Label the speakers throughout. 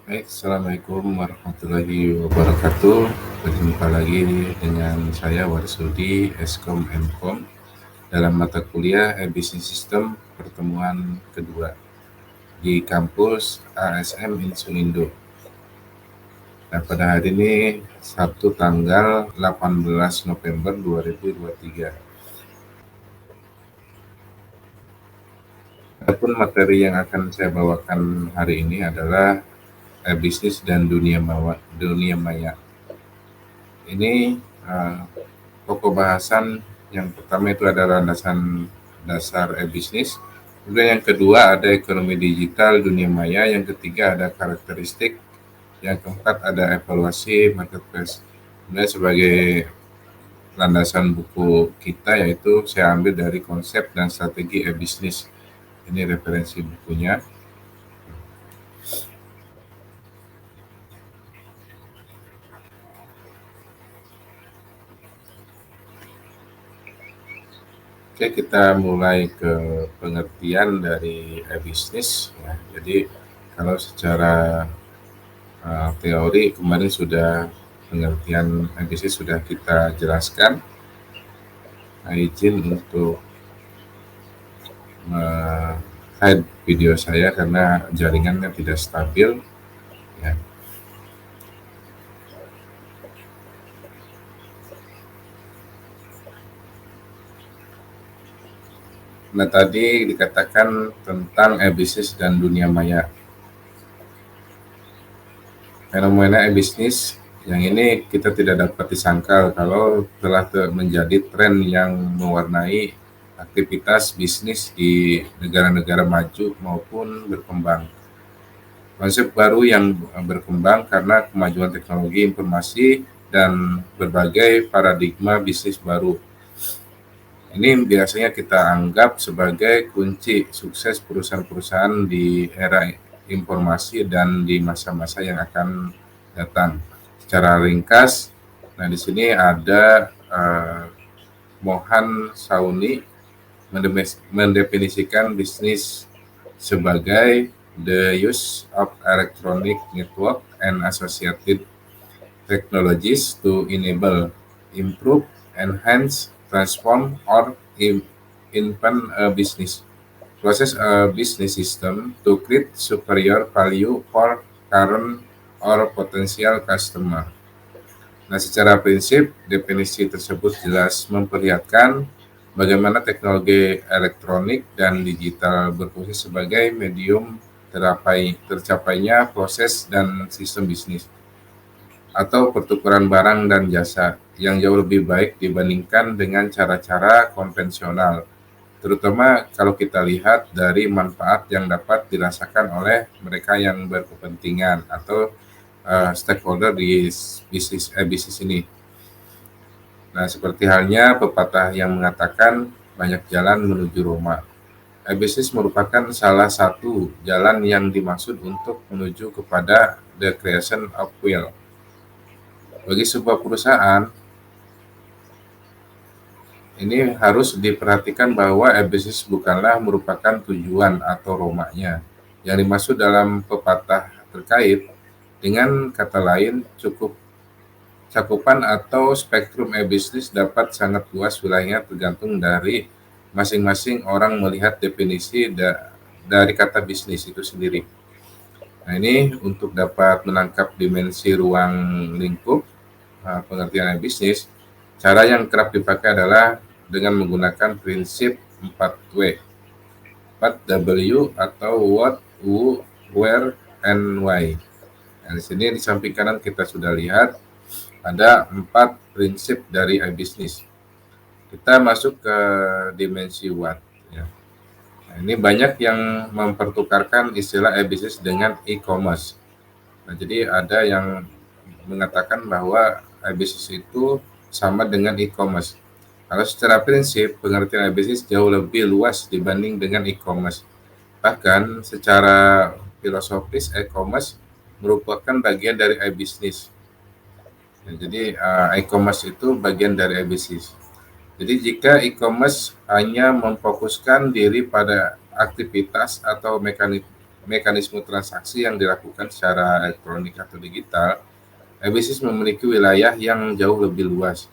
Speaker 1: Baik, assalamualaikum warahmatullahi wabarakatuh. Berjumpa lagi dengan saya Warsudi, Eskom Mkom dalam mata kuliah Business System pertemuan kedua di kampus ASM Insunindo. Nah, pada hari ini Sabtu tanggal 18 November 2023. Adapun materi yang akan saya bawakan hari ini adalah bisnis dan dunia maya. Ini pokok bahasan yang pertama itu adalah landasan dasar bisnis. Kemudian yang kedua ada ekonomi digital dunia maya. Yang ketiga ada karakteristik. Yang keempat ada evaluasi marketplace. Kemudian sebagai landasan buku kita yaitu saya ambil dari konsep dan strategi bisnis. Ini referensi bukunya. Oke, kita mulai ke pengertian dari bisnis. Ya. Jadi kalau secara teori kemarin sudah pengertian bisnis sudah kita jelaskan. Nah, izin untuk hide video saya karena jaringannya tidak stabil. Ya. Nah, tadi dikatakan tentang bisnis dan dunia maya. Fenomena bisnis yang ini kita tidak dapat disangkal kalau telah menjadi tren yang mewarnai aktivitas bisnis di negara-negara maju maupun berkembang. Konsep baru yang berkembang karena kemajuan teknologi informasi dan berbagai paradigma bisnis baru. Ini biasanya kita anggap sebagai kunci sukses perusahaan-perusahaan di era informasi dan di masa-masa yang akan datang. Secara ringkas, nah di sini ada Mohan Sauni mendefinisikan bisnis sebagai the use of electronic network and associated technologies to enable, improve, enhance, transform, or invent a business process a business system to create superior value for current or potential customer. Nah, secara prinsip, definisi tersebut jelas memperlihatkan bagaimana teknologi elektronik dan digital berfungsi sebagai medium tercapainya proses dan sistem bisnis atau pertukaran barang dan jasa yang jauh lebih baik dibandingkan dengan cara-cara konvensional, terutama kalau kita lihat dari manfaat yang dapat dirasakan oleh mereka yang berkepentingan atau stakeholder di bisnis ini. Nah, seperti halnya pepatah yang mengatakan banyak jalan menuju Roma. Bisnis merupakan salah satu jalan yang dimaksud untuk menuju kepada the creation of wealth. Bagi sebuah perusahaan, ini harus diperhatikan bahwa bisnis bukanlah merupakan tujuan atau romanya. Yang dimaksud dalam pepatah terkait dengan kata lain cukup cakupan atau spektrum bisnis dapat sangat luas wilayahnya tergantung dari masing-masing orang melihat definisi dari kata bisnis itu sendiri. Nah, ini untuk dapat menangkap dimensi ruang lingkup pengertian bisnis, cara yang kerap dipakai adalah dengan menggunakan prinsip 4W. 4W atau what, who, where, and why. Nah, di sini di samping kanan kita sudah lihat ada 4 prinsip dari bisnis. Kita masuk ke dimensi what. Ya. Nah, ini banyak yang mempertukarkan istilah bisnis dengan e-commerce. Nah, jadi ada yang mengatakan bahwa bisnis itu sama dengan e-commerce. Kalau secara prinsip, pengertian bisnis jauh lebih luas dibanding dengan e-commerce. Bahkan secara filosofis, e-commerce merupakan bagian dari e-bisnis. Nah, jadi e-commerce itu bagian dari e-bisnis. Jadi jika e-commerce hanya memfokuskan diri pada aktivitas atau mekanisme transaksi yang dilakukan secara elektronik atau digital, e-bisnis memiliki wilayah yang jauh lebih luas.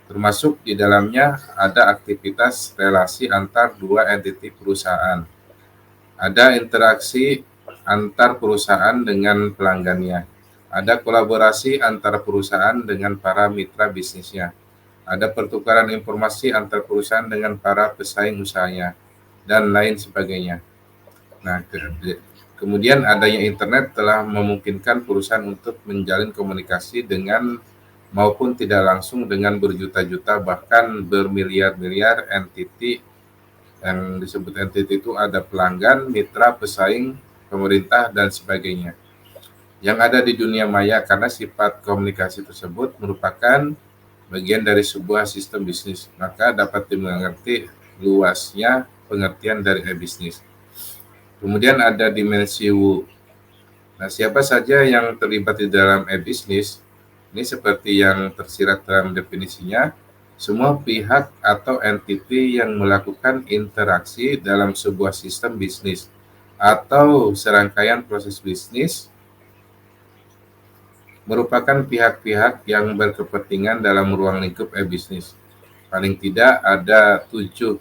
Speaker 1: Termasuk di dalamnya ada aktivitas relasi antar dua entiti perusahaan. Ada interaksi antar perusahaan dengan pelanggannya. Ada kolaborasi antar perusahaan dengan para mitra bisnisnya. Ada pertukaran informasi antar perusahaan dengan para pesaing usahanya, dan lain sebagainya. Nah, kemudian adanya internet telah memungkinkan perusahaan untuk menjalin komunikasi dengan maupun tidak langsung dengan berjuta-juta bahkan bermiliar-miliar entiti. Yang disebut entiti itu ada pelanggan, mitra, pesaing, pemerintah, dan sebagainya yang ada di dunia maya, karena sifat komunikasi tersebut merupakan bagian dari sebuah sistem bisnis, maka dapat dimengerti luasnya pengertian dari e-bisnis. Kemudian ada dimensi Wu. Nah, siapa saja yang terlibat di dalam e-bisnis? Ini seperti yang tersirat dalam definisinya, semua pihak atau entiti yang melakukan interaksi dalam sebuah sistem bisnis atau serangkaian proses bisnis merupakan pihak-pihak yang berkepentingan dalam ruang lingkup e-bisnis. Paling tidak ada 7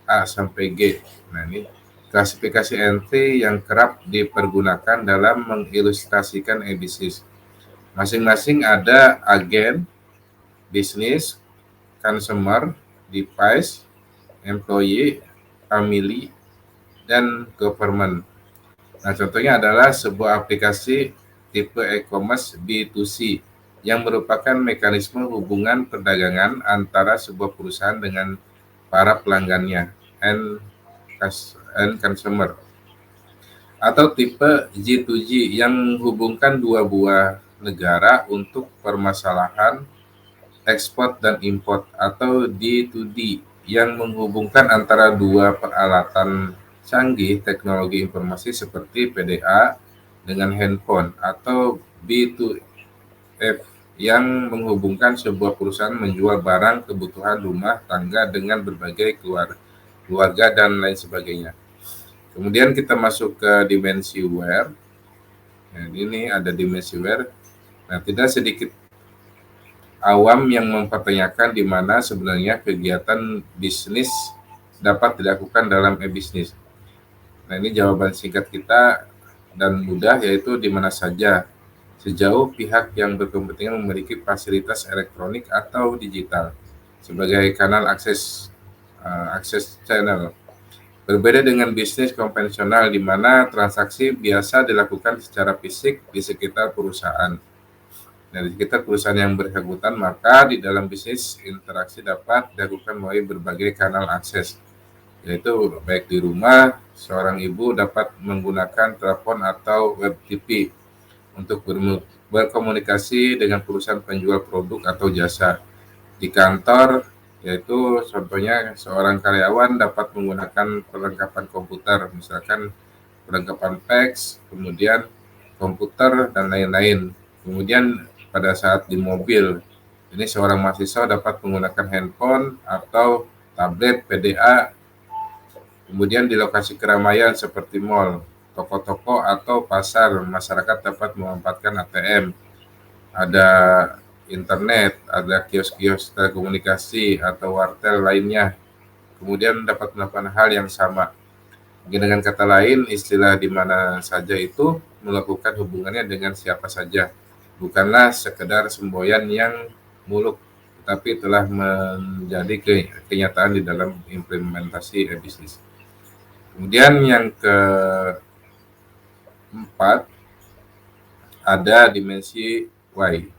Speaker 1: A sampai G. Nah, ini klasifikasi entry yang kerap dipergunakan dalam mengilustrasikan e-bisnis. Masing-masing ada agen, bisnis, consumer, device, employee, family, dan government. Nah, contohnya adalah sebuah aplikasi tipe e-commerce B2C yang merupakan mekanisme hubungan perdagangan antara sebuah perusahaan dengan para pelanggannya and consumer. Atau tipe G2G yang menghubungkan dua buah negara untuk permasalahan ekspor dan import, atau D2D yang menghubungkan antara dua peralatan canggih teknologi informasi seperti PDA dengan handphone, atau B2F yang menghubungkan sebuah perusahaan menjual barang kebutuhan rumah tangga dengan berbagai keluarga dan lain sebagainya. Kemudian kita masuk ke dimensi where. Nah, ini ada dimensi where. Nah, tidak sedikit awam yang mempertanyakan di mana sebenarnya kegiatan bisnis dapat dilakukan dalam e-bisnis. Nah, ini jawaban singkat kita dan mudah, yaitu di mana saja, sejauh pihak yang berkepentingan memiliki fasilitas elektronik atau digital sebagai kanal akses channel. Berbeda dengan bisnis konvensional di mana transaksi biasa dilakukan secara fisik di sekitar perusahaan. Dari sekitar perusahaan yang bersangkutan, maka di dalam bisnis interaksi dapat dilakukan melalui berbagai kanal akses, yaitu baik di rumah, seorang ibu dapat menggunakan telepon atau web TV untuk berkomunikasi dengan perusahaan penjual produk atau jasa. Di kantor, yaitu contohnya seorang karyawan dapat menggunakan perlengkapan komputer, misalkan perlengkapan fax, kemudian komputer, dan lain-lain. Kemudian pada saat di mobil, ini seorang mahasiswa dapat menggunakan handphone atau tablet PDA. Kemudian di lokasi keramaian seperti mal, toko-toko, atau pasar, masyarakat dapat memanfaatkan ATM. Ada internet, ada kios-kios telekomunikasi atau wartel lainnya. Kemudian dapat melakukan hal yang sama. Dengan kata lain, istilah di mana saja itu melakukan hubungannya dengan siapa saja. Bukanlah sekedar semboyan yang muluk, tetapi telah menjadi kenyataan di dalam implementasi e-bisnis. Kemudian yang keempat, ada dimensi Y.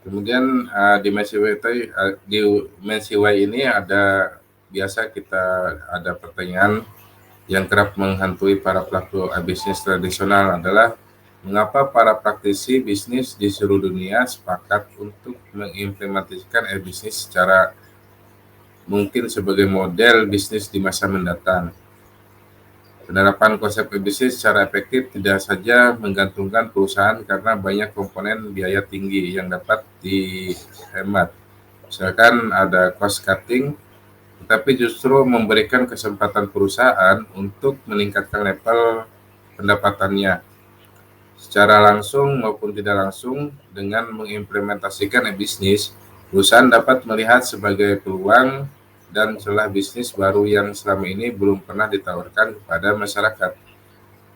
Speaker 1: Kemudian dimensi Y ini biasa kita ada pertanyaan yang kerap menghantui para pelaku bisnis tradisional adalah mengapa para praktisi bisnis di seluruh dunia sepakat untuk mengimplementasikan e-bisnis secara mungkin sebagai model bisnis di masa mendatang. Penerapan konsep bisnis secara efektif tidak saja menggantungkan perusahaan karena banyak komponen biaya tinggi yang dapat dihemat. Misalkan ada cost cutting, tetapi justru memberikan kesempatan perusahaan untuk meningkatkan level pendapatannya secara langsung maupun tidak langsung. Dengan mengimplementasikan e-bisnis, perusahaan dapat melihat sebagai peluang dan celah bisnis baru yang selama ini belum pernah ditawarkan kepada masyarakat.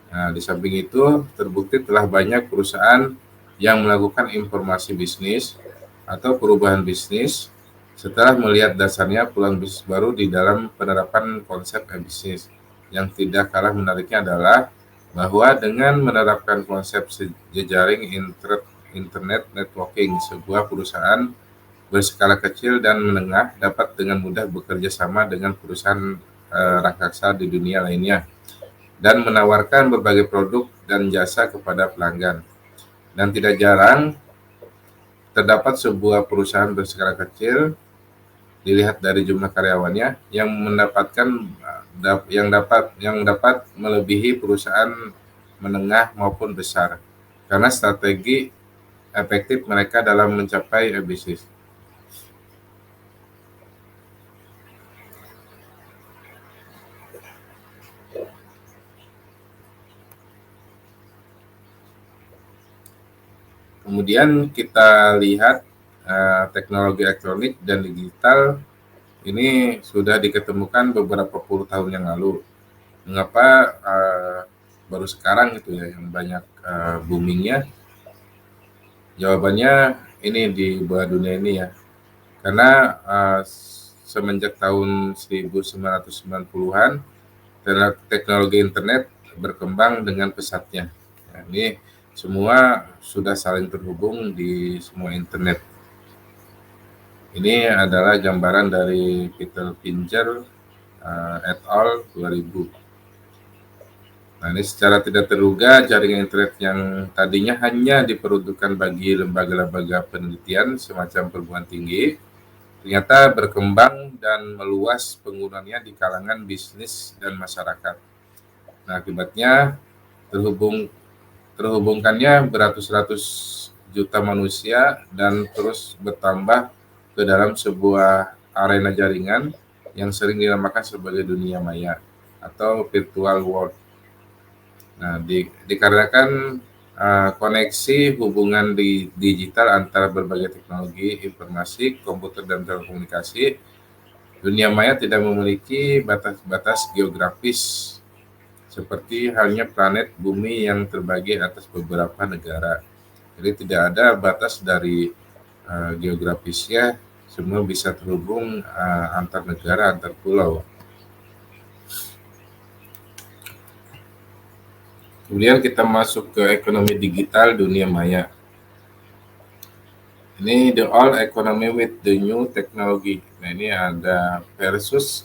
Speaker 1: Nah, di samping itu, terbukti telah banyak perusahaan yang melakukan informasi bisnis atau perubahan bisnis setelah melihat dasarnya peluang bisnis baru di dalam penerapan konsep e-bisnis. Yang tidak kalah menariknya adalah bahwa dengan menerapkan konsep jejaring internet networking, sebuah perusahaan berskala kecil dan menengah dapat dengan mudah bekerja sama dengan perusahaan raksasa di dunia lainnya dan menawarkan berbagai produk dan jasa kepada pelanggan. Dan tidak jarang terdapat sebuah perusahaan berskala kecil dilihat dari jumlah karyawannya yang mendapatkan yang dapat melebihi perusahaan menengah maupun besar karena strategi efektif mereka dalam mencapai bisnis. Kemudian kita lihat teknologi elektronik dan digital ini sudah diketemukan beberapa puluh tahun yang lalu. Mengapa baru sekarang gitu ya yang banyak boomingnya? Jawabannya ini di bawah dunia ini ya. Karena semenjak tahun 1990-an teknologi internet berkembang dengan pesatnya. Nah, ini semua sudah saling terhubung di semua internet. Ini adalah gambaran dari Peter Pincher et al. 2000. Nah, ini secara tidak terduga jaringan internet yang tadinya hanya diperuntukkan bagi lembaga-lembaga penelitian semacam perguruan tinggi, ternyata berkembang dan meluas penggunanya di kalangan bisnis dan masyarakat. Nah, akibatnya terhubungkannya beratus-ratus juta manusia dan terus bertambah ke dalam sebuah arena jaringan yang sering dinamakan sebagai dunia maya atau virtual world. Nah, dikarenakan koneksi hubungan di digital antara berbagai teknologi informasi, komputer, dan telekomunikasi, dunia maya tidak memiliki batas-batas geografis seperti halnya planet bumi yang terbagi atas beberapa negara. Jadi tidak ada batas dari geografisnya, semua bisa terhubung antar negara, antar pulau. Kemudian kita masuk ke ekonomi digital dunia maya. Ini the old economy with the new technology. Nah, ini ada versus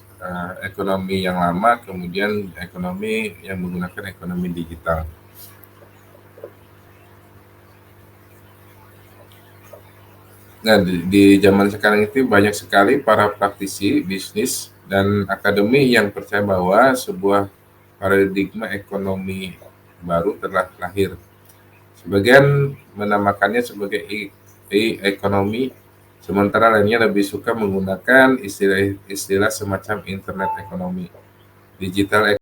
Speaker 1: ekonomi yang lama, kemudian ekonomi yang menggunakan ekonomi digital. Nah, di zaman sekarang itu banyak sekali para praktisi bisnis dan akademi yang percaya bahwa sebuah paradigma ekonomi baru telah lahir. Sebagian menamakannya sebagai e-ekonomi, sementara lainnya lebih suka menggunakan istilah semacam internet ekonomi, digital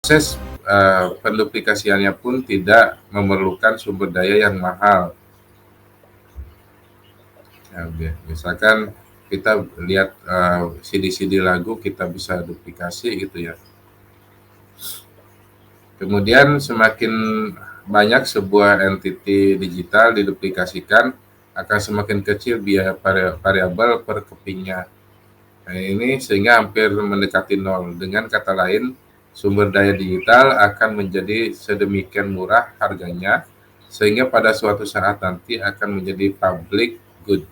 Speaker 1: Proses penduplikasiannya pun tidak memerlukan sumber daya yang mahal. Ya, misalkan kita lihat CD-CD lagu kita bisa duplikasi gitu ya. Kemudian semakin banyak sebuah entity digital diduplikasikan, akan semakin kecil biaya variabel per kepingnya. Nah, ini sehingga hampir mendekati nol. Dengan kata lain, sumber daya digital akan menjadi sedemikian murah harganya, sehingga pada suatu saat nanti akan menjadi public good.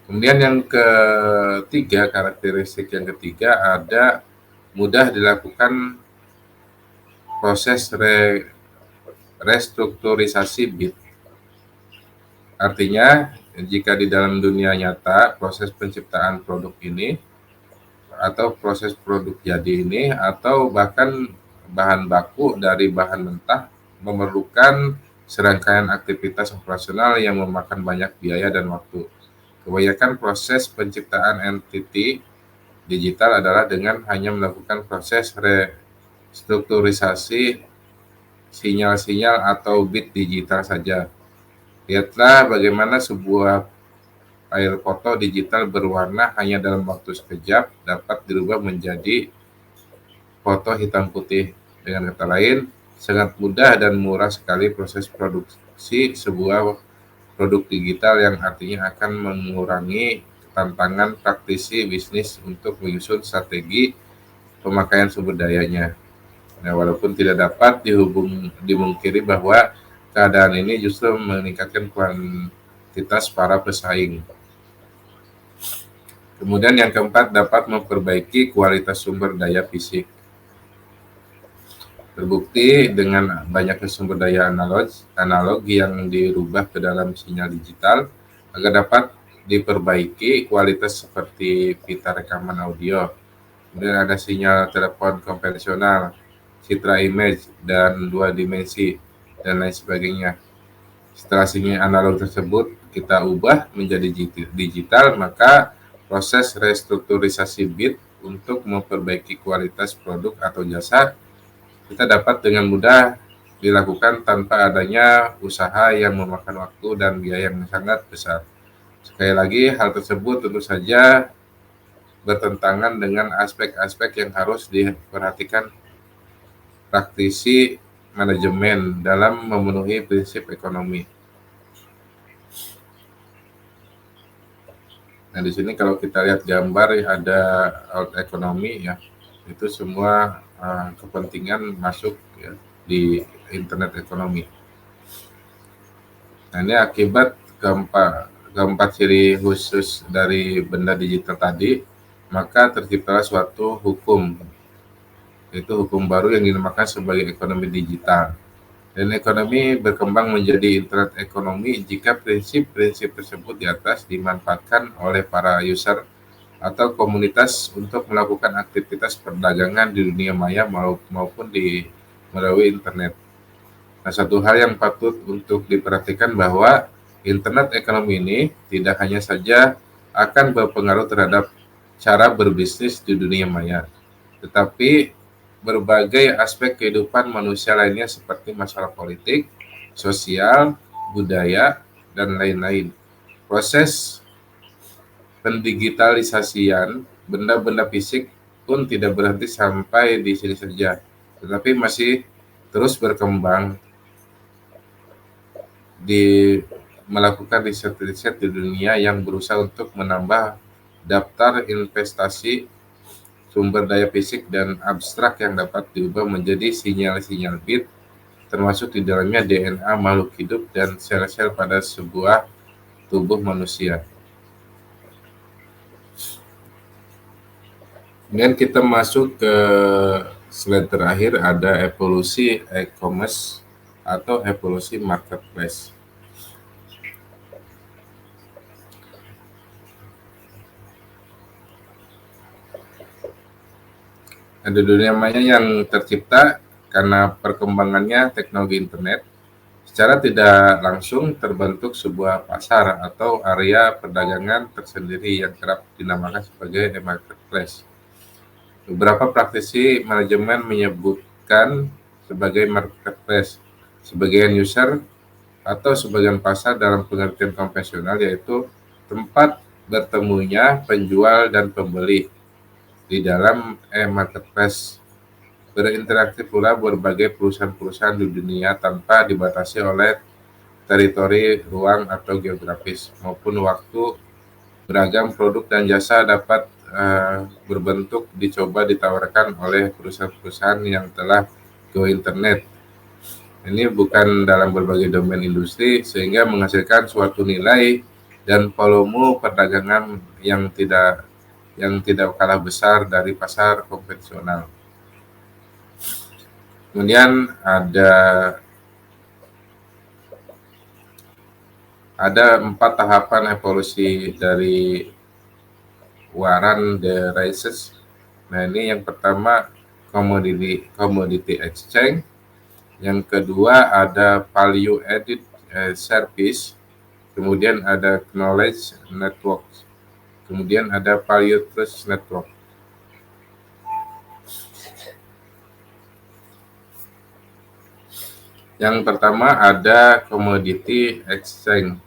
Speaker 1: Kemudian yang ketiga, karakteristik yang ketiga ada mudah dilakukan proses restrukturisasi bit. Artinya, jika di dalam dunia nyata proses penciptaan produk ini atau proses produk jadi ini atau bahkan bahan baku dari bahan mentah memerlukan serangkaian aktivitas operasional yang memakan banyak biaya dan waktu. Kebanyakan proses penciptaan entity digital adalah dengan hanya melakukan proses restrukturisasi sinyal-sinyal atau bit digital saja. Lihatlah bagaimana sebuah file foto digital berwarna hanya dalam waktu sekejap dapat dirubah menjadi foto hitam putih. Dengan kata lain, sangat mudah dan murah sekali proses produksi sebuah produk digital yang artinya akan mengurangi tantangan praktisi bisnis untuk menyusun strategi pemakaian sumber dayanya. Nah, walaupun tidak dapat dimungkiri bahwa keadaan ini justru meningkatkan kuantitas para pesaing. Kemudian yang keempat, dapat memperbaiki kualitas sumber daya fisik. Terbukti dengan banyaknya sumber daya analog yang dirubah ke dalam sinyal digital agar dapat diperbaiki kualitas seperti pita rekaman audio. Kemudian ada sinyal telepon konvensional, citra image, dan 2 dimensi, dan lain sebagainya. Setelah sinyal analog tersebut kita ubah menjadi digital, maka proses restrukturisasi bit untuk memperbaiki kualitas produk atau jasa kita dapat dengan mudah dilakukan tanpa adanya usaha yang memakan waktu dan biaya yang sangat besar. Sekali lagi, hal tersebut tentu saja bertentangan dengan aspek-aspek yang harus diperhatikan praktisi manajemen dalam memenuhi prinsip ekonomi. Nah, di sini kalau kita lihat gambar ada out ekonomi ya, itu semua kepentingan masuk ya, di internet ekonomi. Nah, ini akibat keempat ciri khusus dari benda digital tadi, maka terciptalah suatu hukum, yaitu hukum baru yang dinamakan sebagai ekonomi digital. Dan ekonomi berkembang menjadi internet ekonomi jika prinsip-prinsip tersebut di atas dimanfaatkan oleh para user atau komunitas untuk melakukan aktivitas perdagangan di dunia maya maupun di melalui internet. Nah, satu hal yang patut untuk diperhatikan bahwa internet ekonomi ini tidak hanya saja akan berpengaruh terhadap cara berbisnis di dunia maya, tetapi berbagai aspek kehidupan manusia lainnya seperti masalah politik, sosial, budaya, dan lain-lain. Proses pendigitalisasian benda-benda fisik pun tidak berhenti sampai di sini saja, tetapi masih terus berkembang melakukan riset-riset di dunia yang berusaha untuk menambah daftar investasi sumber daya fisik dan abstrak yang dapat diubah menjadi sinyal-sinyal bit, termasuk di dalamnya DNA makhluk hidup dan sel-sel pada sebuah tubuh manusia. Kemudian kita masuk ke slide terakhir, ada evolusi e-commerce atau evolusi marketplace. Ada dunia maya yang tercipta karena perkembangannya teknologi internet. Secara tidak langsung terbentuk sebuah pasar atau area perdagangan tersendiri yang kerap dinamakan sebagai marketplace. Beberapa praktisi manajemen menyebutkan sebagai marketplace, sebagian user atau sebagian pasar dalam pengertian konvensional, yaitu tempat bertemunya penjual dan pembeli. Di dalam e-marketplace berinteraksi pula berbagai perusahaan-perusahaan di dunia tanpa dibatasi oleh teritori, ruang, atau geografis maupun waktu. Beragam produk dan jasa dapat berbentuk dicoba ditawarkan oleh perusahaan-perusahaan yang telah go internet. Ini bukan dalam berbagai domain industri, sehingga menghasilkan suatu nilai dan volume perdagangan yang tidak kalah besar dari pasar konvensional. Kemudian ada 4 tahapan evolusi dari Warren the Races. Nah, ini yang pertama commodity exchange, yang kedua ada value added service, kemudian ada knowledge network, kemudian ada value trust network. Yang pertama ada commodity exchange.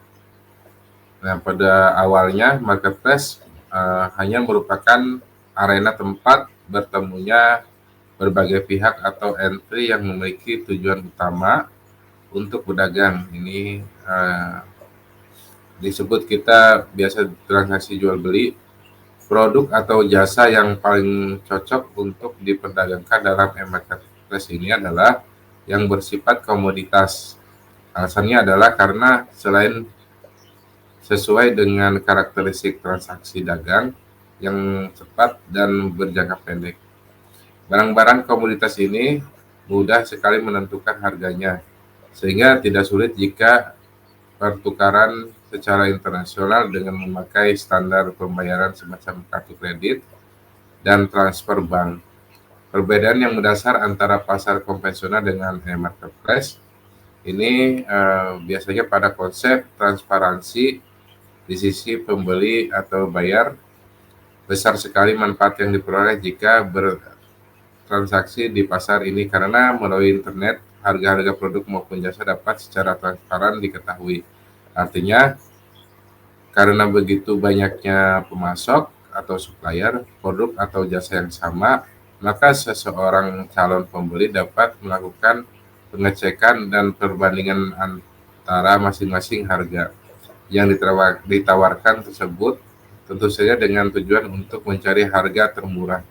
Speaker 1: Nah, pada awalnya marketplace hanya merupakan arena tempat bertemunya berbagai pihak atau entry yang memiliki tujuan utama untuk berdagang. Ini disebut kita biasa transaksi jual beli. Produk atau jasa yang paling cocok untuk diperdagangkan dalam e-marketplace ini adalah yang bersifat komoditas. Alasannya adalah karena selain sesuai dengan karakteristik transaksi dagang yang cepat dan berjangka pendek, barang-barang komoditas ini mudah sekali menentukan harganya, sehingga tidak sulit jika pertukaran secara internasional dengan memakai standar pembayaran semacam kartu kredit dan transfer bank. Perbedaan yang mendasar antara pasar konvensional dengan e-marketplace ini biasanya pada konsep transparansi di sisi pembeli atau bayar. Besar sekali manfaat yang diperoleh jika bertransaksi di pasar ini, karena melalui internet harga-harga produk maupun jasa dapat secara transparan diketahui. Artinya, karena begitu banyaknya pemasok atau supplier produk atau jasa yang sama, maka seseorang calon pembeli dapat melakukan pengecekan dan perbandingan antara masing-masing harga yang ditawarkan tersebut, tentu saja dengan tujuan untuk mencari harga termurah.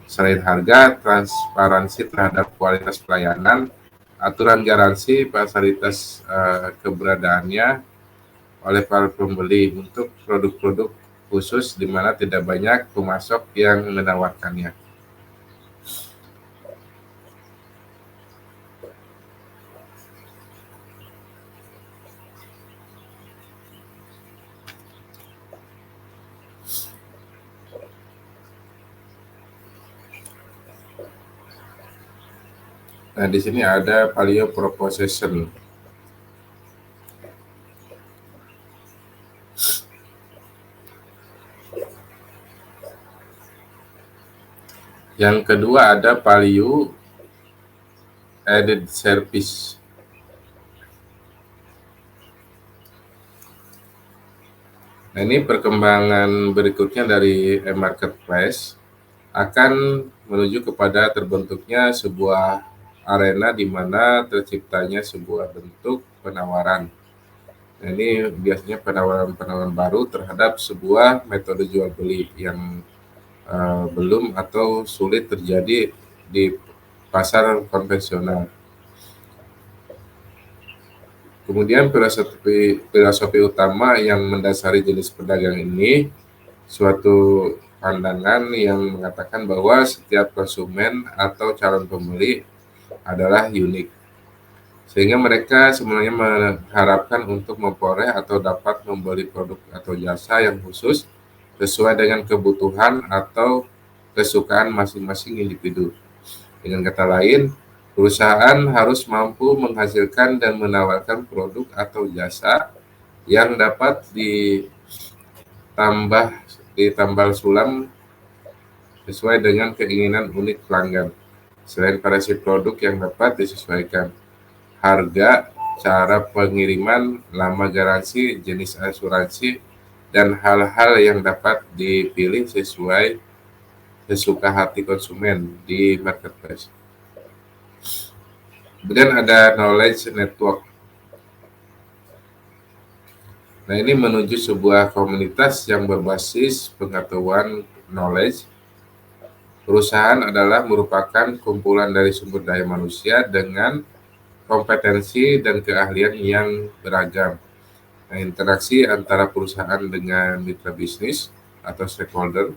Speaker 1: Selain harga, transparansi terhadap kualitas pelayanan, aturan garansi, fasilitas keberadaannya oleh para pembeli untuk produk-produk khusus di mana tidak banyak pemasok yang menawarkannya. Nah, di sini ada value proposition. Yang kedua ada value added service. Nah, ini perkembangan berikutnya dari e-marketplace akan menuju kepada terbentuknya sebuah arena di mana terciptanya sebuah bentuk penawaran. Nah, ini biasanya penawaran-penawaran baru terhadap sebuah metode jual beli yang belum atau sulit terjadi di pasar konvensional. Kemudian filosofi utama yang mendasari jenis pedagang ini, suatu pandangan yang mengatakan bahwa setiap konsumen atau calon pembeli adalah unik, sehingga mereka sebenarnya mengharapkan untuk memperoleh atau dapat membeli produk atau jasa yang khusus sesuai dengan kebutuhan atau kesukaan masing-masing individu. Dengan kata lain, perusahaan harus mampu menghasilkan dan menawarkan produk atau jasa yang dapat ditambal sulam sesuai dengan keinginan unik pelanggan. Selain variasi produk yang dapat disesuaikan, harga, cara pengiriman, lama garansi, jenis asuransi, dan hal-hal yang dapat dipilih sesuai sesuka hati konsumen di marketplace. Kemudian ada knowledge network. Nah, ini menuju sebuah komunitas yang berbasis pengetahuan knowledge. Perusahaan adalah merupakan kumpulan dari sumber daya manusia dengan kompetensi dan keahlian yang beragam. Nah, interaksi antara perusahaan dengan mitra bisnis atau stakeholder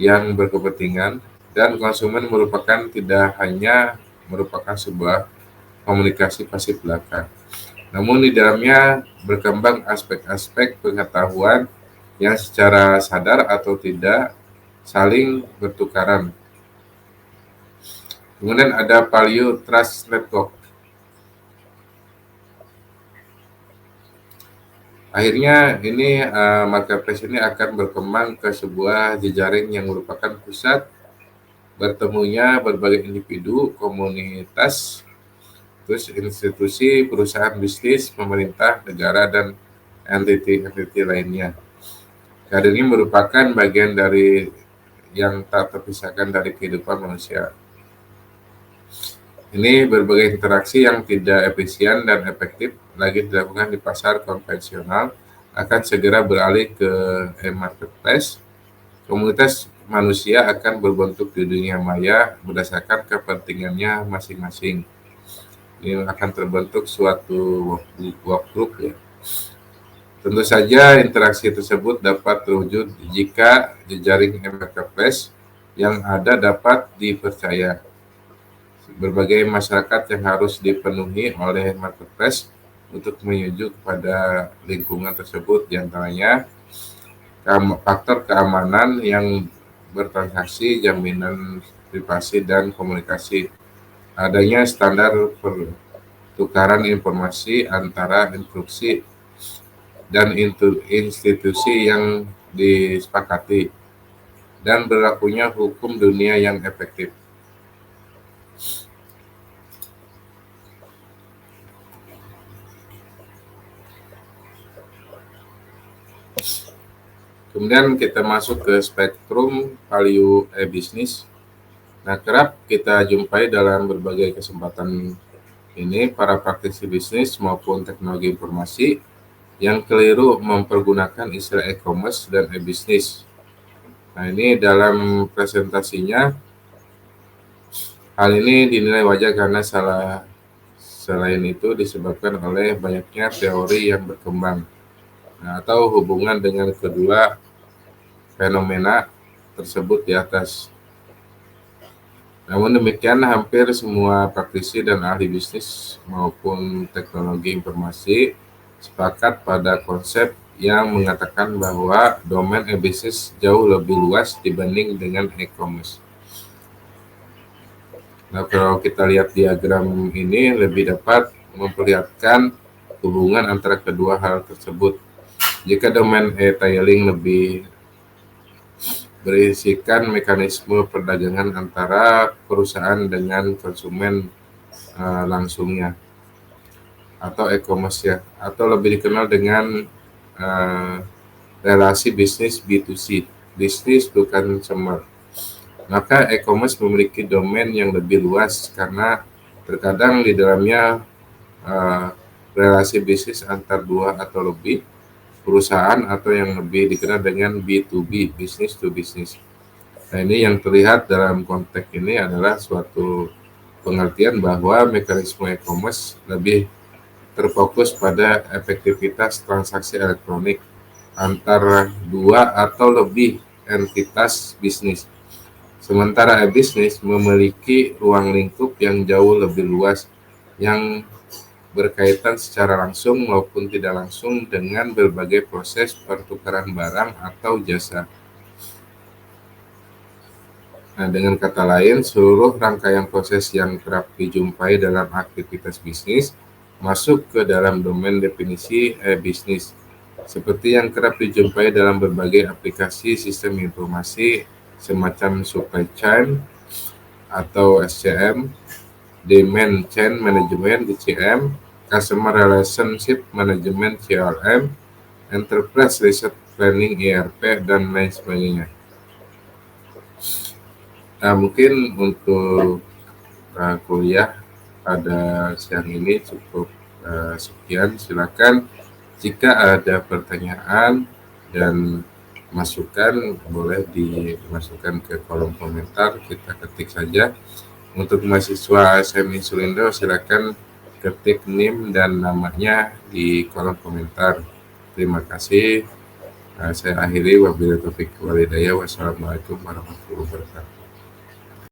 Speaker 1: yang berkepentingan dan konsumen merupakan tidak hanya merupakan sebuah komunikasi pasif belaka, namun di dalamnya berkembang aspek-aspek pengetahuan yang secara sadar atau tidak saling bertukaran. Kemudian ada Value Trust Network. Akhirnya ini marketplace ini akan berkembang ke sebuah jejaring yang merupakan pusat bertemunya berbagai individu, komunitas, terus institusi, perusahaan bisnis, pemerintah, negara, dan entiti-entiti lainnya. Karena ini merupakan bagian dari yang tak terpisahkan dari kehidupan manusia. Ini berbagai interaksi yang tidak efisien dan efektif lagi dilakukan di pasar konvensional akan segera beralih ke e-marketplace. Komunitas manusia akan berbentuk di dunia maya berdasarkan kepentingannya masing-masing. Ini akan terbentuk suatu work group ya. Tentu saja interaksi tersebut dapat terwujud jika jejaring e-marketplace yang ada dapat dipercaya. Berbagai masyarakat yang harus dipenuhi oleh marketplace untuk menuju kepada lingkungan tersebut, diantaranya faktor keamanan yang bertransaksi, jaminan privasi dan komunikasi, adanya standar pertukaran informasi antara instruksi dan institusi yang disepakati, dan berlakunya hukum dunia yang efektif. Kemudian kita masuk ke spektrum value e-business. Nah, kerap kita jumpai dalam berbagai kesempatan ini para praktisi bisnis maupun teknologi informasi yang keliru mempergunakan istilah e-commerce dan e-business. Nah, ini dalam presentasinya, hal ini dinilai wajar karena selain itu disebabkan oleh banyaknya teori yang berkembang, atau hubungan dengan kedua fenomena tersebut di atas. Namun demikian, hampir semua praktisi dan ahli bisnis maupun teknologi informasi sepakat pada konsep yang mengatakan bahwa domain e-bisnis jauh lebih luas dibanding dengan e-commerce. Nah, kalau kita lihat diagram ini lebih dapat memperlihatkan hubungan antara kedua hal tersebut. Jika domain e-tailing lebih berisikan mekanisme perdagangan antara perusahaan dengan konsumen langsungnya, atau e-commerce ya, atau lebih dikenal dengan relasi bisnis B2C, business to consumer. Maka e-commerce memiliki domain yang lebih luas karena terkadang di dalamnya relasi bisnis antar dua atau lebih perusahaan, atau yang lebih dikenal dengan B2B, business to business. Nah, ini yang terlihat dalam konteks ini adalah suatu pengertian bahwa mekanisme e-commerce lebih terfokus pada efektivitas transaksi elektronik antara dua atau lebih entitas bisnis. Sementara e-bisnis memiliki ruang lingkup yang jauh lebih luas yang berkaitan secara langsung maupun tidak langsung dengan berbagai proses pertukaran barang atau jasa. Nah, dengan kata lain, seluruh rangkaian proses yang kerap dijumpai dalam aktivitas bisnis masuk ke dalam domain definisi e-bisnis, seperti yang kerap dijumpai dalam berbagai aplikasi sistem informasi semacam supply chain atau SCM, Demand Chain Management DCM, Customer Relationship Management CRM, Enterprise Research Planning ERP, dan lain sebagainya. Nah, mungkin untuk kuliah pada siang ini cukup sekian. Silakan jika ada pertanyaan dan masukan boleh dimasukkan ke kolom komentar, kita ketik saja. Untuk mahasiswa SMI Sulindo silakan ketik NIM dan namanya di kolom komentar. Terima kasih. Saya akhiri, wabillahi taufiq walhidayah. Wassalamualaikum warahmatullahi wabarakatuh.